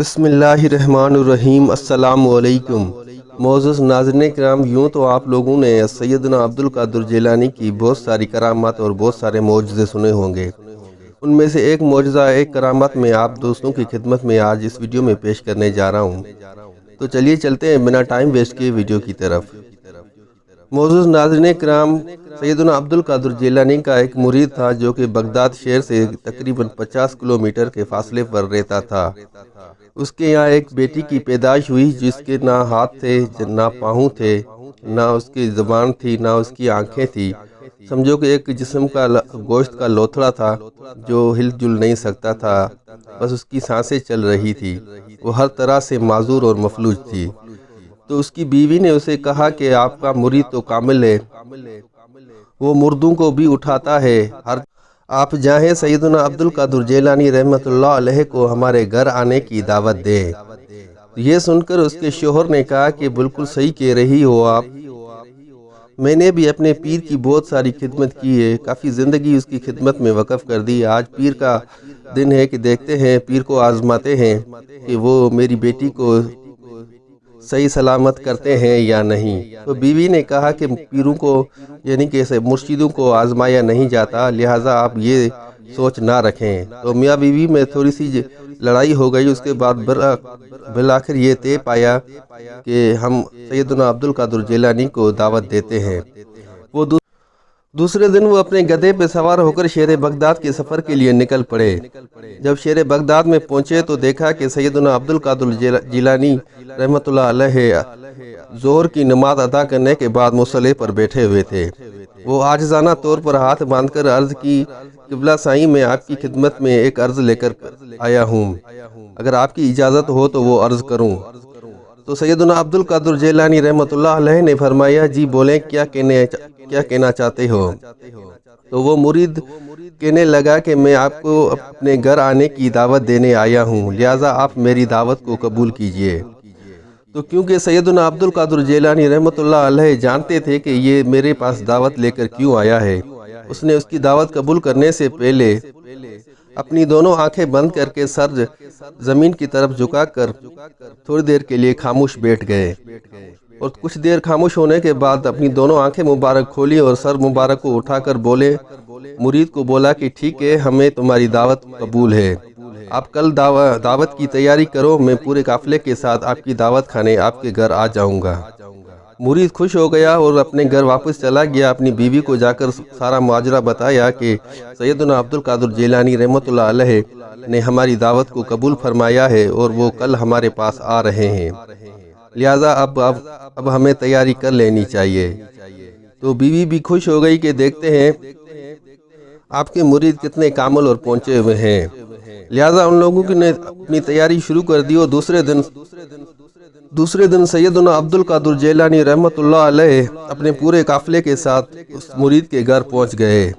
بسم اللہ الرحمن الرحیم۔ السلام علیکم معزز ناظرین کرام، یوں تو آپ لوگوں نے سیدنا عبدالقادر جیلانی کی بہت ساری کرامات اور بہت سارے معجزے سنے ہوں گے۔ ان میں سے ایک معجزہ، ایک کرامات میں آپ دوستوں کی خدمت میں آج اس ویڈیو میں پیش کرنے جا رہا ہوں۔ تو چلیے چلتے ہیں بنا ٹائم ویسٹ کیے ویڈیو کی طرف۔ معزز ناظرین کرام، سیدنا عبدالقادر جیلانی کا ایک مرید تھا جو کہ بغداد شہر سے تقریباً 50 کلومیٹر کے فاصلے پر رہتا تھا۔ اس کے یہاں ایک بیٹی کی پیدائش ہوئی جس کے نہ ہاتھ تھے، نہ پاؤں تھے، نہ اس کی زبان تھی، نہ اس کی آنکھیں تھی۔ سمجھو کہ ایک جسم کا گوشت کا لوتھڑا تھا جو ہل جل نہیں سکتا تھا، بس اس کی سانسیں چل رہی تھی۔ وہ ہر طرح سے معذور اور مفلوج تھی۔ تو اس کی بیوی نے اسے کہا کہ آپ کا مرید تو کامل ہے، وہ مردوں کو بھی اٹھاتا ہے، آپ جاہیں سیدنا عبدالقادر جیلانی رحمۃ اللہ علیہ کو ہمارے گھر آنے کی دعوت دیں۔ یہ سن کر اس کے شوہر نے کہا کہ بالکل صحیح کہہ رہی ہو آپ، میں نے بھی اپنے پیر کی بہت ساری خدمت کی ہے، کافی زندگی اس کی خدمت میں وقف کر دی۔ آج پیر کا دن ہے کہ دیکھتے ہیں، پیر کو آزماتے ہیں کہ وہ میری بیٹی کو صحیح سلامت کرتے ہیں یا نہیں۔ تو بیوی نے کہا کہ پیروں کو یعنی کہ مرشدوں کو آزمایا نہیں جاتا، لہٰذا آپ یہ سوچ نہ رکھیں۔ تو میاں بیوی میں تھوڑی سی لڑائی ہو گئی۔ اس کے بعد بالآخر یہ طے پایا کہ ہم سیدنا عبدالقادر جیلانی کو دعوت دیتے ہیں۔ وہ دوسرے دن وہ اپنے گدھے پہ سوار ہو کر شہر بغداد کے سفر کے لیے نکل پڑے۔ جب شہر بغداد میں پہنچے تو دیکھا کہ سیدنا عبدالقادر جیلانی رحمۃ اللہ علیہ ظہر کی نماز ادا کرنے کے بعد مصلی پر بیٹھے ہوئے تھے۔ وہ عاجزانہ طور پر ہاتھ باندھ کر عرض کی، قبلہ سائیں میں آپ کی خدمت میں ایک عرض لے کر آیا ہوں، اگر آپ کی اجازت ہو تو وہ عرض کروں۔ تو سیدنا عبدالقادر جیلانی رحمۃ اللہ علیہ نے فرمایا، جی بولیں، کیا کہنا چاہتے ہو؟ تو وہ مرید کہنے لگا کہ میں آپ کو اپنے گھر آنے کی دعوت دینے آیا ہوں، لہٰذا آپ میری دعوت کو قبول کیجئے۔ تو کیونکہ سیدنا عبدالقادر جیلانی رحمۃ اللہ علیہ جانتے تھے کہ یہ میرے پاس دعوت لے کر کیوں آیا ہے، اس نے اس کی دعوت قبول کرنے سے پہلے اپنی دونوں آنکھیں بند کر کے سر زمین کی طرف جھکا کر تھوڑی دیر کے لیے خاموش بیٹھ گئے، اور کچھ دیر خاموش ہونے کے بعد اپنی دونوں آنکھیں مبارک کھولی اور سر مبارک کو اٹھا کر بولے، مرید کو بولا کہ ٹھیک ہے، ہمیں تمہاری دعوت قبول ہے، آپ کل دعوت کی تیاری کرو، میں پورے قافلے کے ساتھ آپ کی دعوت کھانے آپ کے گھر آ جاؤں گا۔ مرید خوش ہو گیا اور اپنے گھر واپس چلا گیا۔ اپنی بیوی کو جا کر سارا ماجرا بتایا کہ سیدنا عبدالقادر جیلانی رحمۃ اللہ علیہ نے ہماری دعوت کو قبول فرمایا ہے اور وہ کل ہمارے پاس آ رہے ہیں، لہٰذا اب ہمیں تیاری کر لینی چاہیے۔ تو بیوی بھی خوش ہو گئی کہ دیکھتے ہیں آپ کے مرید کتنے کامل اور پہنچے ہوئے ہیں، لہٰذا ان لوگوں نے اپنی تیاری شروع کر دی۔ اور دوسرے دن سیدنا عبدالقادر جیلانی رحمۃ اللہ علیہ اپنے پورے قافلے کے ساتھ اس مرید کے گھر پہنچ گئے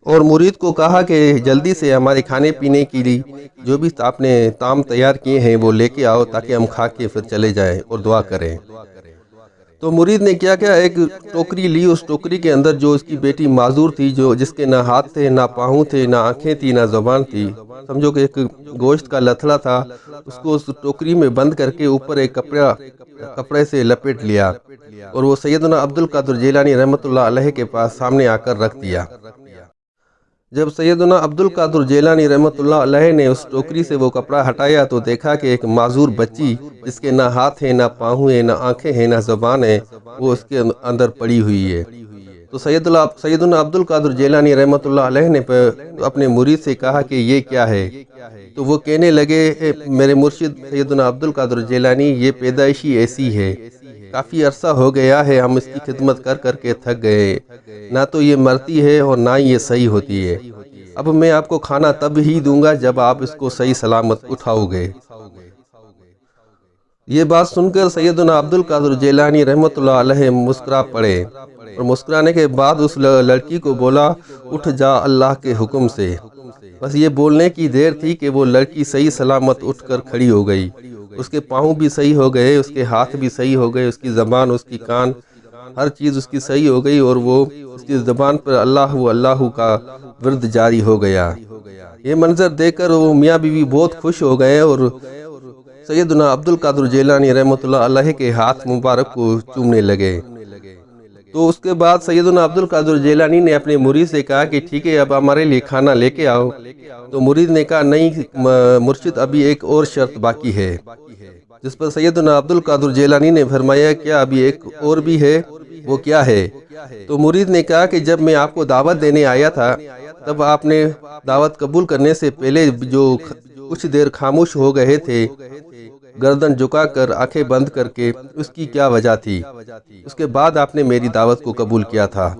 اور مرید کو کہا کہ جلدی سے ہمارے کھانے پینے کے لیے جو بھی آپ نے طعام تیار کیے ہیں وہ لے کے آؤ تاکہ ہم کھا کے پھر چلے جائیں اور دعا کریں۔ تو مرید نے کیا ایک ٹوکری لی، اس ٹوکری کے اندر جو اس کی بیٹی معذور تھی، جس کے نہ ہاتھ تھے، نہ پاؤں تھے، نہ آنکھیں تھی، نہ زبان تھی، سمجھو کہ ایک گوشت کا لتھڑا تھا، اس کو اس ٹوکری میں بند کر کے اوپر ایک کپڑے سے لپیٹ لیا اور وہ سیدنا عبدالقادر جیلانی رحمۃ اللہ علیہ کے پاس سامنے آ کر رکھ دیا۔ جب سیدنا عبدالقادر جیلانی رحمۃ اللہ علیہ نے اس ٹوکری سے وہ کپڑا ہٹایا تو دیکھا کہ ایک معذور بچی جس کے نہ ہاتھ ہیں، نہ پاؤں ہیں، نہ آنکھیں ہیں، نہ زبان ہے، وہ اس کے اندر پڑی ہوئی ہے۔ تو سیدنا عبدالقادر جیلانی رحمۃ اللہ علیہ نے اپنے مرید سے کہا کہ یہ کیا ہے؟ تو وہ کہنے لگے، میرے مرشد سیدنا عبدالقادر جیلانی، یہ پیدائشی ایسی ہے، کافی عرصہ ہو گیا ہے، ہم اس کی خدمت کر کر کے تھک گئے، نہ تو یہ مرتی ہے اور نہ یہ صحیح ہوتی ہے، اب میں آپ کو کھانا تب ہی دوں گا جب آپ اس کو صحیح سلامت اٹھاؤ گے۔ یہ بات سن کر سیدنا عبدالقادر جیلانی رحمۃ اللہ علیہ مسکرا پڑے اور مسکرانے کے بعد اس لڑکی کو بولا، اٹھ جا اللہ کے حکم سے۔ بس یہ بولنے کی دیر تھی کہ وہ لڑکی صحیح سلامت اٹھ کر کھڑی ہو گئی، اس کے پاؤں بھی صحیح ہو گئے، اس کے ہاتھ بھی صحیح ہو گئے، اس کی زبان، اس کی کان ہر چیز اس کی صحیح ہو گئی اور وہ اس کی زبان پر اللہ اللہ کا ورد جاری ہو گیا۔ یہ منظر دیکھ کر وہ میاں بیوی بہت خوش ہو گئے اور سیدنا عبد القادر جیلانی رحمۃ اللہ علیہ کے ہاتھ مبارک کو چومنے لگے۔ تو اس کے بعد سیدنا عبد القادر جیلانی نے اپنے مرید سے کہا کہ ٹھیک ہے اب ہمارے لیے کھانا لے کے آؤ۔ تو مرید نے کہا نہیں مرشد ابھی ایک اور شرط باقی ہے، جس پر سیدنا عبد القادر جیلانی نے فرمایا کیا ابھی ایک اور بھی ہے، وہ کیا ہے؟ تو مرید نے کہا کہ جب میں آپ کو دعوت دینے آیا تھا تب آپ نے دعوت قبول کرنے سے پہلے جو کچھ دیر خاموش ہو گئے تھے، گردن جھکا کر آنکھیں بند کر کے، اس کی کیا وجہ تھی؟ اس کے بعد آپ نے میری دعوت کو قبول کیا تھا۔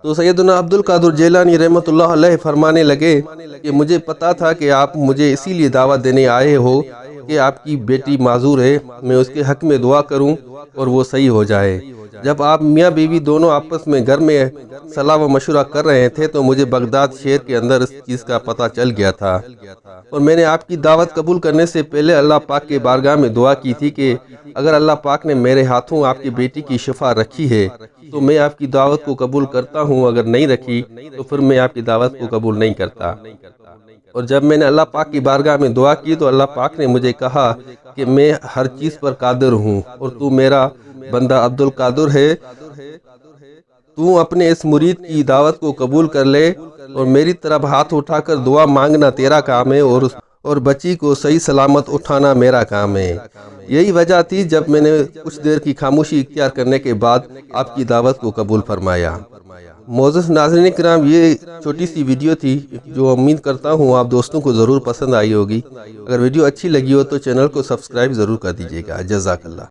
تو سیدنا عبد القادر جیلانی رحمۃ اللہ علیہ فرمانے لگے کہ مجھے پتا تھا کہ آپ مجھے اسی لیے دعوت دینے آئے ہو کہ آپ کی بیٹی معذور ہے، میں اس کے حق میں دعا کروں اور وہ صحیح ہو جائے۔ جب آپ میاں بیوی دونوں آپس میں گھر میں صلاح و مشورہ کر رہے تھے تو مجھے بغداد شہر کے اندر اس چیز کا پتہ چل گیا تھا، اور میں نے آپ کی دعوت قبول کرنے سے پہلے اللہ پاک کے بارگاہ میں دعا کی تھی کہ اگر اللہ پاک نے میرے ہاتھوں آپ کی بیٹی کی شفا رکھی ہے تو میں آپ کی دعوت کو قبول کرتا ہوں، اگر نہیں رکھی تو پھر میں آپ کی دعوت کو قبول نہیں کرتا۔ اور جب میں نے اللہ پاک کی بارگاہ میں دعا کی تو اللہ پاک نے مجھے کہا کہ میں ہر چیز پر قادر ہوں اور تو میرا بندہ عبد القادر ہے، تو اپنے اس مرید کی دعوت کو قبول کر لے اور میری طرف ہاتھ اٹھا کر دعا مانگنا تیرا کام ہے اور بچی کو صحیح سلامت اٹھانا میرا کام ہے۔ یہی وجہ تھی جب میں نے کچھ دیر کی خاموشی اختیار کرنے کے بعد آپ کی دعوت کو قبول فرمایا۔ معزز ناظرین کرام، یہ چھوٹی سی ویڈیو تھی جو امید کرتا ہوں آپ دوستوں کو ضرور پسند آئی ہوگی۔ اگر ویڈیو اچھی لگی ہو تو چینل کو سبسکرائب ضرور کر دیجیے گا۔ جزاک اللہ۔